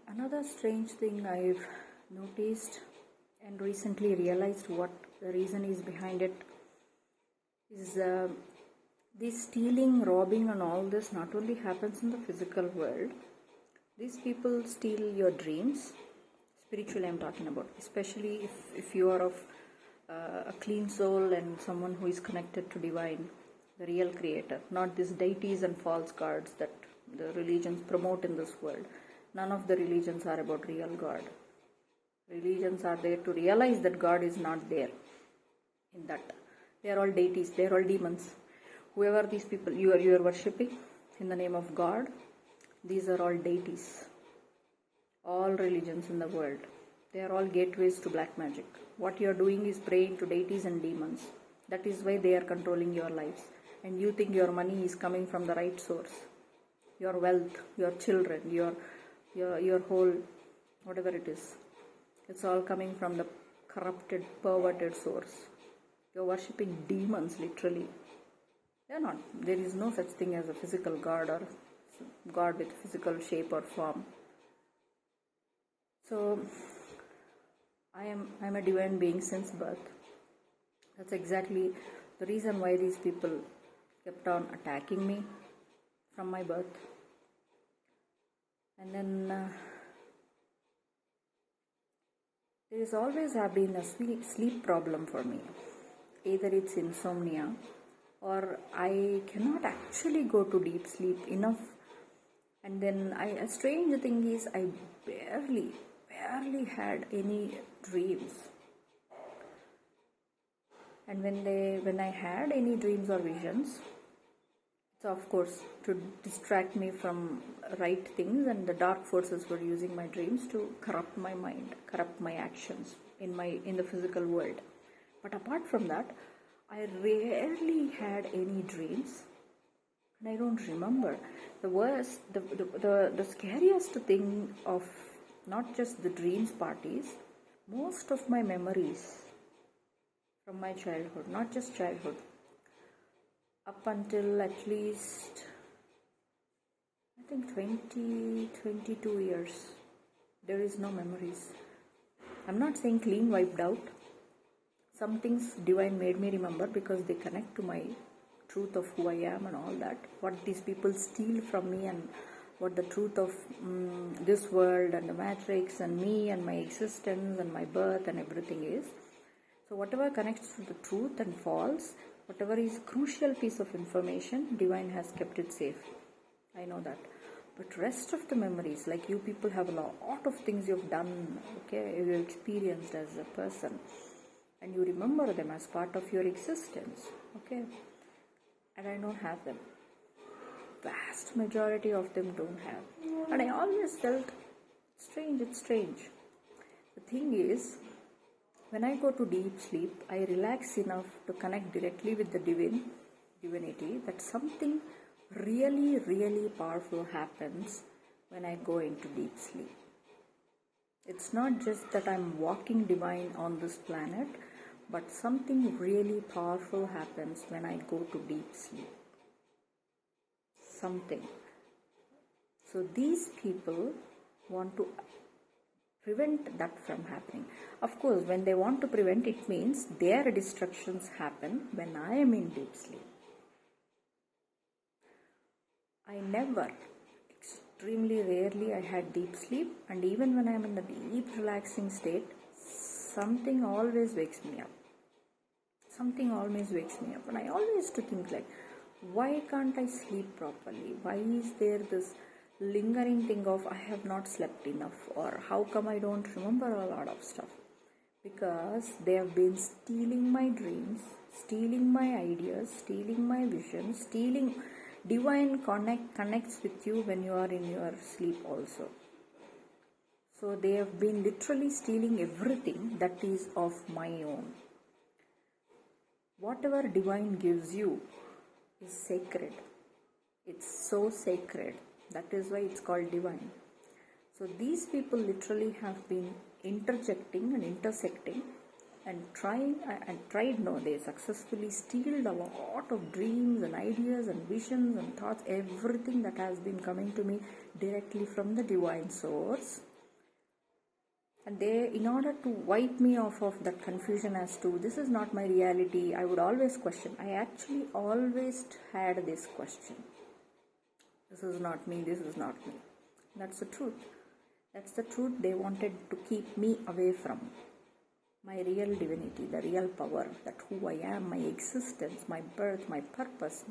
Another strange thing I've noticed and recently realized what the reason is behind it is this stealing, robbing, and all this not only happens in the physical world. These people steal your dreams. Spiritually, I'm talking about, especially if you are of a clean soul and someone who is connected to divine, the real creator, not these deities and false gods that the religions promote in this world. None of the religions are about real God. Religions are there to realize that God is not there in that. They are all deities, they are all demons. Whoever these people you are worshipping in the name of God, these are all deities. All religions in the world, they are all gateways to black magic. What you are doing is praying to deities and demons. That is why they are controlling your lives. And you think your money is coming from the right source. Your wealth, your children, your whole, whatever it is. It's all coming from the corrupted, perverted source. You're worshipping demons, literally. They're not. There is no such thing as a physical God or God with physical shape or form. So, I'm a divine being since birth. That's exactly the reason why these people kept on attacking me from my birth. And then there is always have been a sleep problem for me. Either it's insomnia or I cannot actually go to deep sleep enough. And then a strange thing is I barely had any dreams. And when I had any dreams or visions, it's of course to distract me from right things, and the dark forces were using my dreams to corrupt my mind, corrupt my actions in the physical world. But apart from that, I rarely had any dreams, and I don't remember. The worst, the scariest thing of not just the dreams part is most of my memories from my childhood, not just childhood, up until at least I think 22 years, there is no memories. I'm not saying clean wiped out. Some things divine made me remember because they connect to my truth of who I am and all that. What these people steal from me and what the truth of this world and the matrix and me and my existence and my birth and everything is. So whatever connects to the truth and false, whatever is crucial piece of information, divine has kept it safe. I know that. But rest of the memories, like you people have a lot of things you've done, okay, you've experienced as a person, and you remember them as part of your existence, okay, and I don't have them. Vast majority of them don't have. And I always felt it's strange. The thing is, when I go to deep sleep, I relax enough to connect directly with the divinity, that something really, really powerful happens when I go into deep sleep. It's not just that I'm walking divine on this planet, but something really powerful happens when I go to deep sleep. Something. So these people want to prevent that from happening. Of course, when they want to prevent, it means their destructions happen when I am in deep sleep. I never, extremely rarely, I had deep sleep, and even when I am in the deep relaxing state, something always wakes me up. Something always wakes me up, and I always used to think like, why can't I sleep properly? Why is there this lingering thing of I have not slept enough, or how come I don't remember a lot of stuff? Because they have been stealing my dreams, stealing my ideas, stealing my visions, stealing. Divine connects with you when you are in your sleep also. So they have been literally stealing everything that is of my own. Whatever divine gives you is sacred. It's so sacred. That is why it's called divine. So these people literally have been interjecting and intersecting and tried. No, they successfully stealed a lot of dreams and ideas and visions and thoughts, everything that has been coming to me directly from the divine source. And they, in order to wipe me off of that confusion as to this is not my reality, I would always question. I actually always had this question. This is not me, this is not me. That's the truth. That's the truth they wanted to keep me away from. My real divinity, the real power, that who I am, my existence, my birth, my purpose.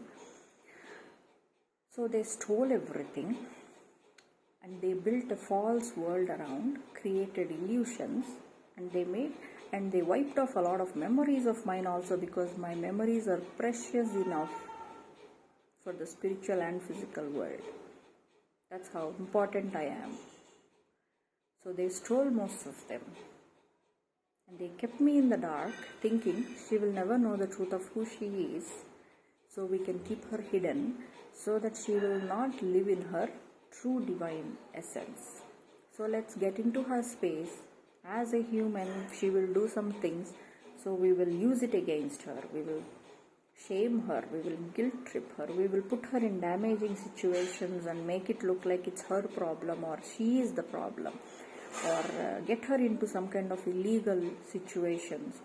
So they stole everything and they built a false world around, created illusions, and they wiped off a lot of memories of mine also, because my memories are precious enough for the spiritual and physical world. That's how important I am. So they stole most of them. And they kept me in the dark, thinking she will never know the truth of who she is. So we can keep her hidden, so that she will not live in her true divine essence. So let's get into her space. As a human, she will do some things, so we will use it against her. We will shame her, we will guilt trip her, we will put her in damaging situations and make it look like it's her problem or she is the problem, or get her into some kind of illegal situations,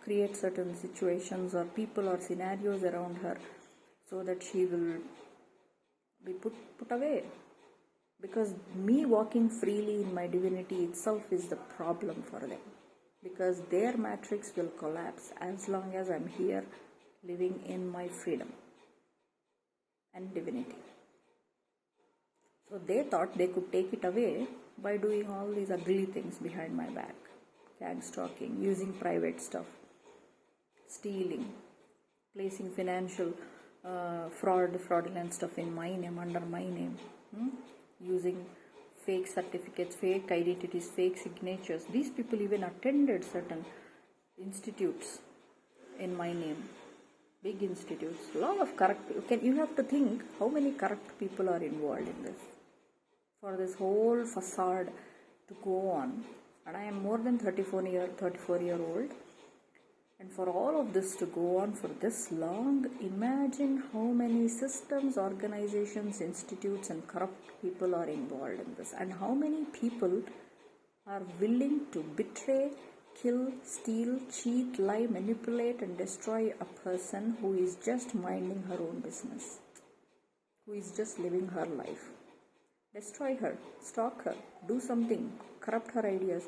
create certain situations or people or scenarios around her, so that she will be put away. Because me walking freely in my divinity itself is the problem for them, because their matrix will collapse as long as I'm here living in my freedom and divinity. So they thought they could take it away by doing all these ugly things behind my back. Gang stalking, using private stuff, stealing, placing financial fraudulent stuff in my name, under my name, using fake certificates, fake identities, fake signatures. These people even attended certain institutes in my name, big institutes. A lot of corrupt. You have to think how many corrupt people are involved in this, for this whole facade to go on. And I am more than 34-year-old. And for all of this to go on for this long, imagine how many systems, organizations, institutes and corrupt people are involved in this. And how many people are willing to betray, kill, steal, cheat, lie, manipulate and destroy a person who is just minding her own business, who is just living her life. Destroy her, stalk her, do something, corrupt her ideas.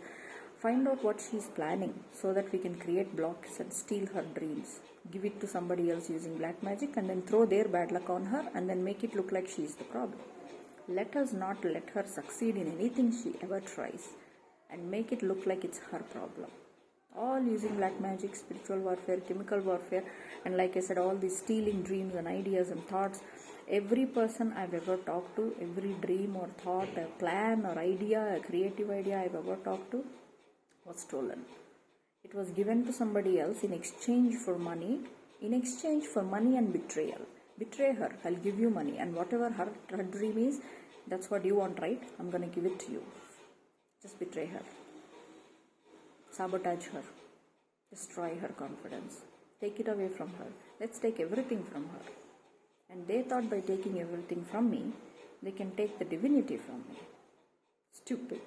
Find out what she's planning, so that we can create blocks and steal her dreams. Give it to somebody else using black magic and then throw their bad luck on her and then make it look like she's the problem. Let us not let her succeed in anything she ever tries and make it look like it's her problem. All using black magic, spiritual warfare, chemical warfare, and like I said, all these stealing dreams and ideas and thoughts. Every person I've ever talked to, every dream or thought, a plan or idea, a creative idea I've ever talked to, was stolen. It was given to somebody else in exchange for money, and betrayal. Betray her, I'll give you money, and whatever her dream is, that's what you want, right? I'm going to give it to you. Just betray her, sabotage her, destroy her confidence, take it away from her. Let's take everything from her. And they thought by taking everything from me, they can take the divinity from me. Stupid.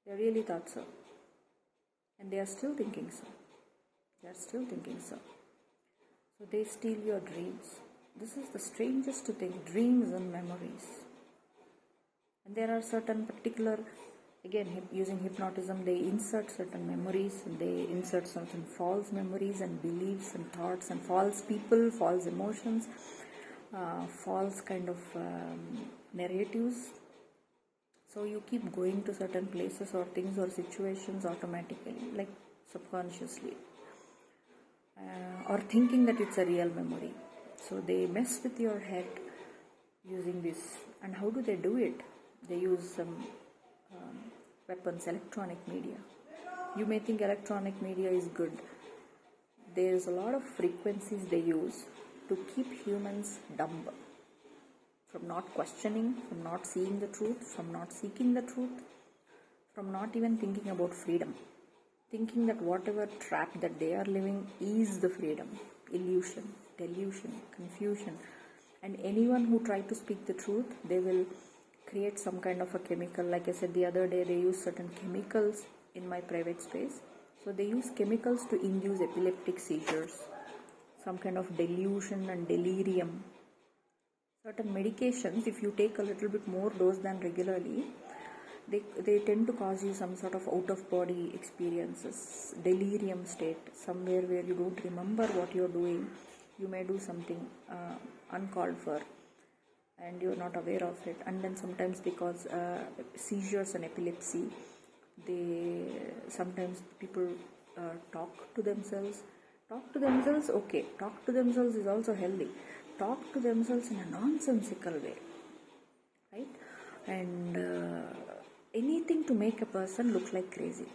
They really thought so. And they are still thinking so. So they steal your dreams. This is the strangest thing, dreams and memories. And there are certain particular, again, using hypnotism, they insert certain memories, and they insert certain false memories and beliefs and thoughts and false people, false emotions, false kind of narratives. So you keep going to certain places or things or situations automatically, like subconsciously, or thinking that it's a real memory. So they mess with your head using this. And how do they do it? They use some weapons, electronic media. You may think electronic media is good. There's a lot of frequencies they use to keep humans dumb, from not questioning, from not seeing the truth, from not seeking the truth, from not even thinking about freedom, thinking that whatever trap that they are living is the freedom. Illusion, delusion, confusion. And anyone who try to speak the truth, they will create some kind of a chemical. Like I said the other day, they use certain chemicals in my private space. So they use chemicals to induce epileptic seizures, some kind of delusion and delirium. Certain medications, if you take a little bit more dose than regularly, they tend to cause you some sort of out of body experiences, delirium state, somewhere where you don't remember what you're doing. You may do something uncalled for and you're not aware of it. And then sometimes because seizures and epilepsy, they sometimes people talk to themselves. Okay, talk to themselves is also healthy. Talk to themselves in a nonsensical way, right? And anything to make a person look like crazy.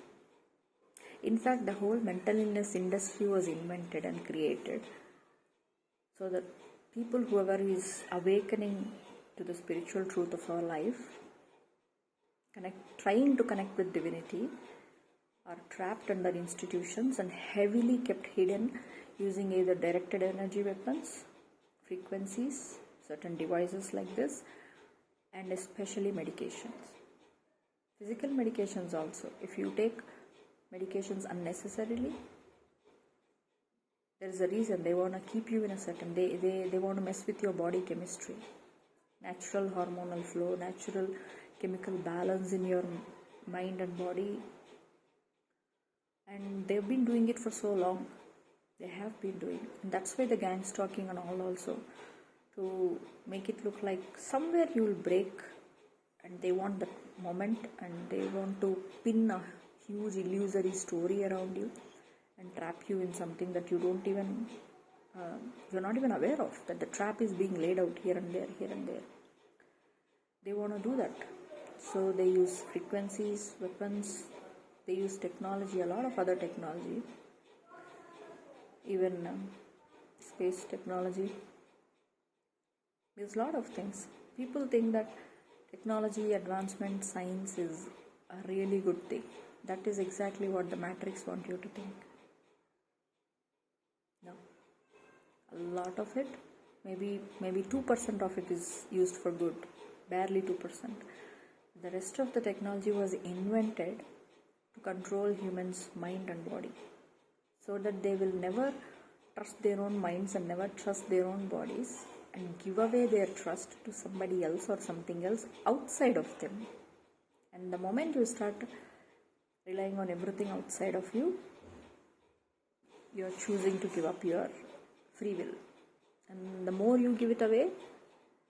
In fact, the whole mental illness industry was invented and created so that people, whoever is awakening to the spiritual truth of our life, trying to connect with divinity, are trapped under institutions and heavily kept hidden using either directed energy weapons, frequencies, certain devices like this, and especially medications. Physical medications also. If you take medications unnecessarily, there is a reason. They want to keep you in a certain, they want to mess with your body chemistry, natural hormonal flow, natural chemical balance in your mind and body. And they've been doing it for so long. They have been doing it. And that's why the gang stalking and all also, to make it look like somewhere you will break, and they want that moment, and they want to pin a huge illusory story around you and trap you in something that you don't even you're not even aware of, that the trap is being laid out here and there, here and there. They want to do that. So they use frequencies, weapons, they use technology, a lot of other technology, even space technology. There's a lot of things. People think that technology, advancement, science is a really good thing. That is exactly what the Matrix want you to think. No. A lot of it, maybe 2% of it is used for good. Barely 2%. The rest of the technology was invented to control humans' mind and body, so that they will never trust their own minds and never trust their own bodies, and give away their trust to somebody else or something else outside of them. And the moment you start relying on everything outside of you, you're choosing to give up your free will. And the more you give it away,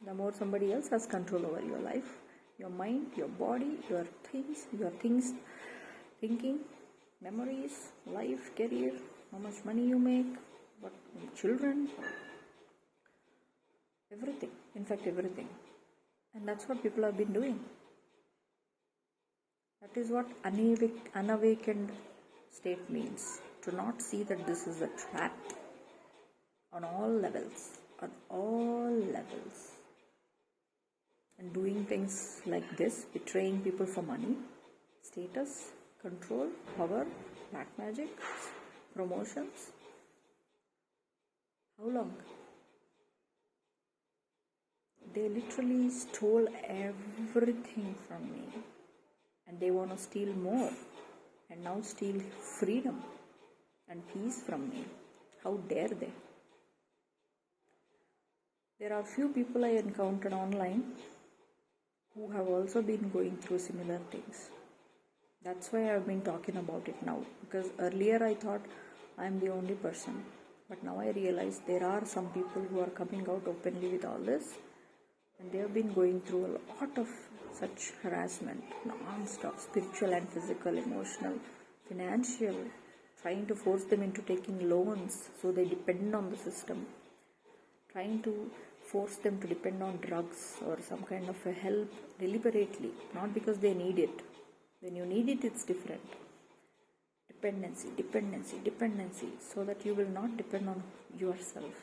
the more somebody else has control over your life, your mind, your body, your things, thinking, memories, life, career, how much money you make, what children, everything. In fact, everything. And that's what people have been doing. That is what unawakened state means. To not see that this is a trap on all levels. And doing things like this, betraying people for money, status, control, power, black magic, promotions. How long? They literally stole everything from me, and they want to steal more, and now steal freedom and peace from me. How dare they? There are few people I encountered online who have also been going through similar things. That's why I've been talking about it now, because earlier I thought I'm the only person, but now I realize there are some people who are coming out openly with all this, and they have been going through a lot of such harassment, non-stop, spiritual and physical, emotional, financial, trying to force them into taking loans so they depend on the system, trying to force them to depend on drugs or some kind of a help deliberately, not because they need it. When you need it, it's different. Dependency, so that you will not depend on yourself,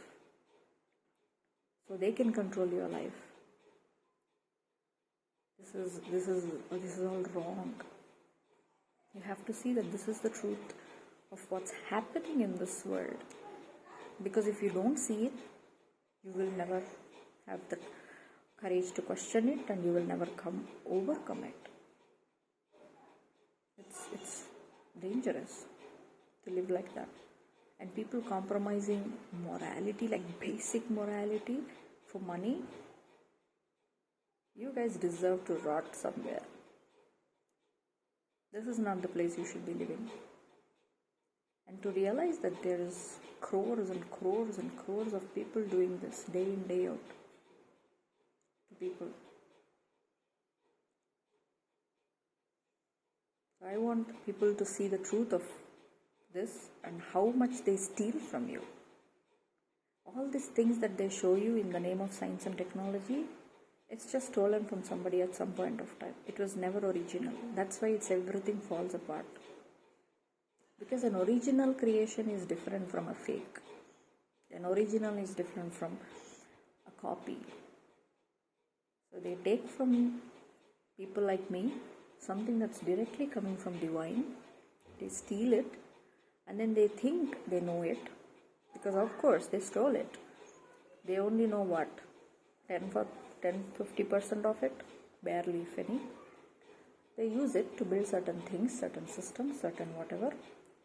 so they can control your life. This is all wrong. You have to see that this is the truth of what's happening in this world. Because if you don't see it, you will never have the courage to question it, and you will never overcome it. It's dangerous to live like that. And people compromising morality, like basic morality, for money, you guys deserve to rot somewhere. This is not the place you should be living. And to realize that there is crores and crores and crores of people doing this day in, day out to people. So I want people to see the truth of this and how much they steal from you. All these things that they show you in the name of science and technology, it's just stolen from somebody at some point of time. It was never original. That's why everything falls apart. Because an original creation is different from a fake. An original is different from a copy. So they take from people like me something that's directly coming from divine. They steal it, and then they think they know it, because of course they stole it. They only know what? 10-50% of it, barely if any. They use it to build certain things, certain systems, certain whatever,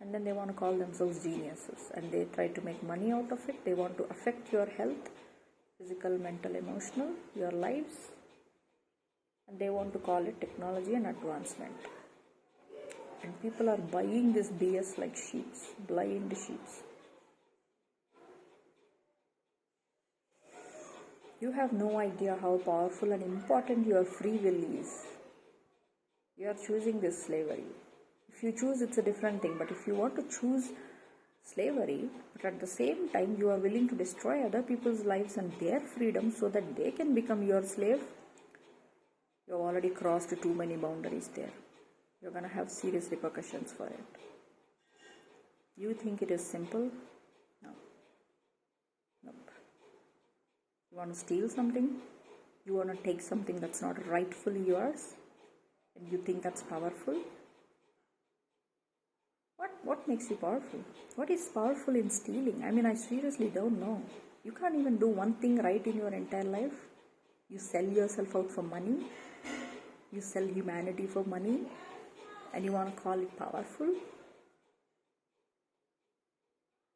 and then they want to call themselves geniuses, and they try to make money out of it. They want to affect your health, physical, mental, emotional, your lives, and they want to call it technology and advancement. And people are buying this BS like sheep, blind sheep. You have no idea how powerful and important your free will is. You are choosing this slavery. If you choose, it's a different thing. But if you want to choose slavery, but at the same time you are willing to destroy other people's lives and their freedom so that they can become your slave, you have already crossed too many boundaries there. You're going to have serious repercussions for it. You think it is simple? No. Nope. You want to steal something? You want to take something that's not rightfully yours? And you think that's powerful? What makes you powerful? What is powerful in stealing? I mean, I seriously don't know. You can't even do one thing right in your entire life. You sell yourself out for money. You sell humanity for money. And you want to call it powerful?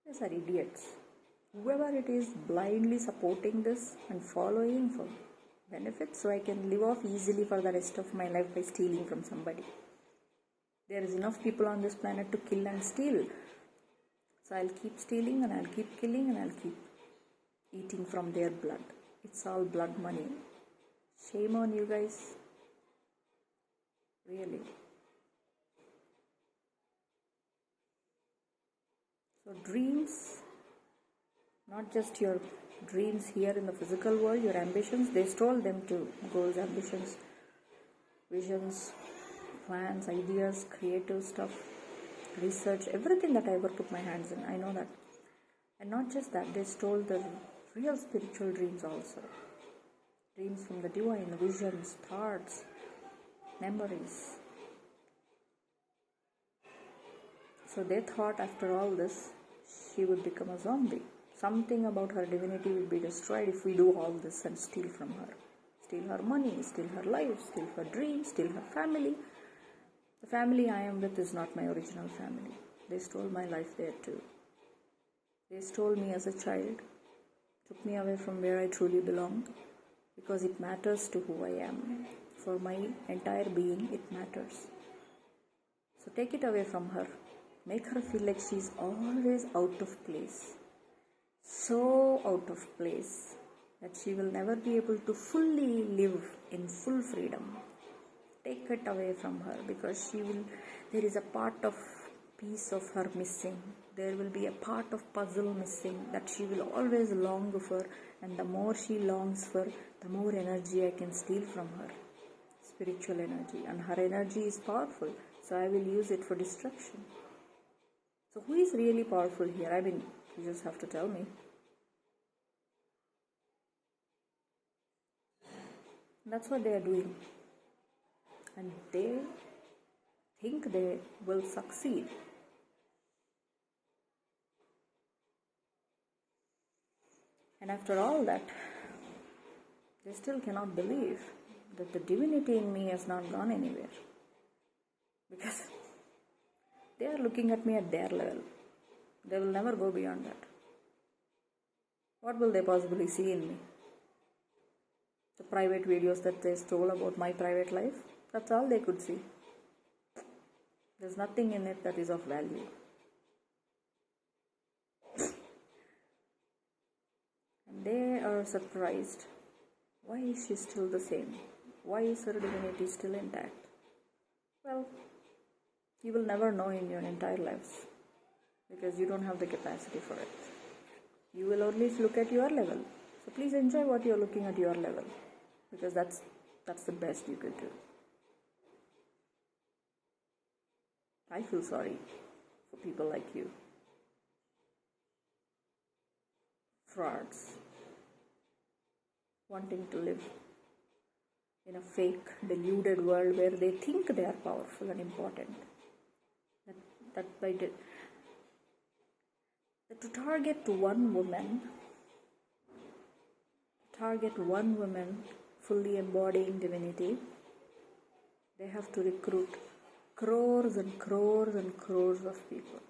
These are idiots. Whoever it is blindly supporting this and following for benefits so I can live off easily for the rest of my life by stealing from somebody. There is enough people on this planet to kill and steal. So I'll keep stealing and I'll keep killing and I'll keep eating from their blood. It's all blood money. Shame on you guys. Really. So dreams, not just your dreams here in the physical world, your ambitions, they stole them too. Goals, ambitions, visions, plans, ideas, creative stuff, research, everything that I ever put my hands in, I know that. And not just that, they stole the real spiritual dreams also. Dreams from the divine, visions, thoughts, memories. So they thought after all this, she would become a zombie. Something about her divinity will be destroyed if we do all this and steal from her. Steal her money, steal her life, steal her dreams, steal her family. The family I am with is not my original family. They stole my life there too. They stole me as a child, took me away from where I truly belong, because it matters to who I am. For my entire being, it matters. So take it away from her. Make her feel like she's always out of place. So out of place that she will never be able to fully live in full freedom. Take it away from her, because there is a part of piece of her missing. There will be a part of puzzle missing that she will always long for, and the more she longs for, the more energy I can steal from her. Spiritual energy, and her energy is powerful, so I will use it for destruction. So who is really powerful here? I mean, you just have to tell me. That's what they are doing. And they think they will succeed. And after all that, they still cannot believe that the divinity in me has not gone anywhere. Because they are looking at me at their level. They will never go beyond that. What will they possibly see in me? The private videos that they stole about my private life, that's all they could see. There's nothing in it that is of value. And they are surprised. Why is she still the same? Why is her divinity still intact? Well, you will never know in your entire lives, because you don't have the capacity for it. You will only look at your level. So please enjoy what you're looking at your level, because that's the best you could do. I feel sorry for people like you. Frauds. Wanting to live in a fake, deluded world where they think they are powerful and important. To target one woman fully embodying divinity, they have to recruit crores and crores and crores of people.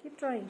Keep trying.